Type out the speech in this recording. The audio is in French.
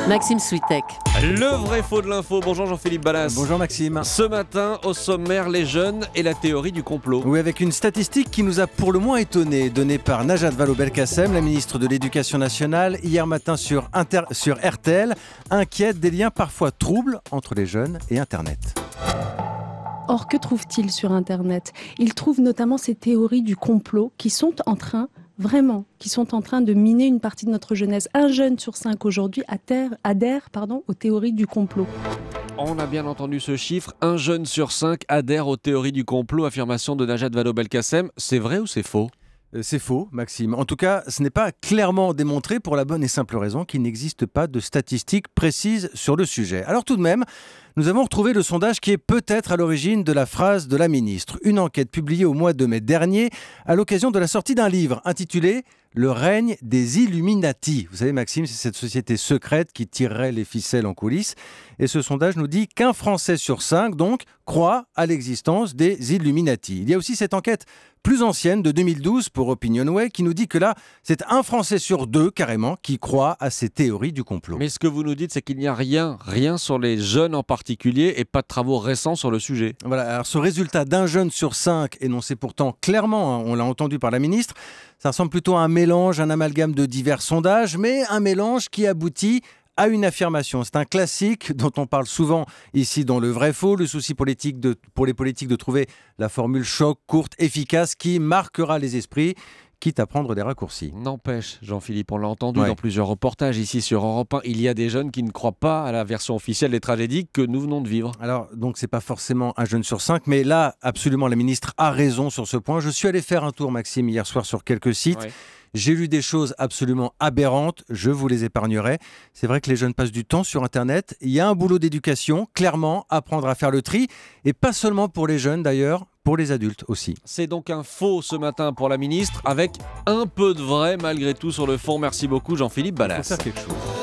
Maxime Switek. Le vrai faux de l'info. Bonjour Jean-Philippe Ballas. Bonjour Maxime. Ce matin, au sommaire, les jeunes et la théorie du complot. Oui, avec une statistique qui nous a pour le moins étonné, donnée par Najat Vallaud-Belkacem, la ministre de l'Éducation nationale, hier matin sur RTL, inquiète des liens parfois troubles entre les jeunes et Internet. Or, que trouve-t-il sur Internet? Il trouve notamment ces théories du complot qui sont en train de miner une partie de notre jeunesse. Un jeune sur 5 aujourd'hui adhère aux théories du complot. On a bien entendu ce chiffre. Un jeune sur 5 adhère aux théories du complot. Affirmation de Najat Vallaud-Belkacem. C'est vrai ou c'est faux ? C'est faux, Maxime. En tout cas, ce n'est pas clairement démontré pour la bonne et simple raison qu'il n'existe pas de statistiques précises sur le sujet. Alors tout de même, nous avons retrouvé le sondage qui est peut-être à l'origine de la phrase de la ministre. Une enquête publiée au mois de mai dernier à l'occasion de la sortie d'un livre intitulé « Le règne des Illuminati ». Vous savez Maxime, c'est cette société secrète qui tirerait les ficelles en coulisses. Et ce sondage nous dit qu'un Français sur 5 donc croit à l'existence des Illuminati. Il y a aussi cette enquête plus ancienne de 2012 pour Opinionway qui nous dit que là, c'est un Français sur 2 carrément qui croit à ces théories du complot. Mais ce que vous nous dites, c'est qu'il n'y a rien sur les jeunes en particulier et pas de travaux récents sur le sujet. Voilà, alors ce résultat d'un jeune sur 5 énoncé pourtant clairement, on l'a entendu par la ministre, ça ressemble plutôt à un mélange, un amalgame de divers sondages, mais un mélange qui aboutit à une affirmation. C'est un classique dont on parle souvent ici dans le vrai faux, le souci pour les politiques de trouver la formule choc, courte, efficace qui marquera les esprits, quitte à prendre des raccourcis. N'empêche, Jean-Philippe, on l'a entendu dans plusieurs reportages ici sur Europe 1, il y a des jeunes qui ne croient pas à la version officielle des tragédies que nous venons de vivre. Alors, donc c'est pas forcément un jeune sur 5, mais là, absolument, la ministre a raison sur ce point. Je suis allé faire un tour, Maxime, hier soir sur quelques sites. Ouais. J'ai lu des choses absolument aberrantes, je vous les épargnerai. C'est vrai que les jeunes passent du temps sur Internet. Il y a un boulot d'éducation, clairement, apprendre à faire le tri. Et pas seulement pour les jeunes d'ailleurs, pour les adultes aussi. C'est donc un faux ce matin pour la ministre, avec un peu de vrai malgré tout sur le fond. Merci beaucoup Jean-Philippe Ballas. Il faut faire quelque chose.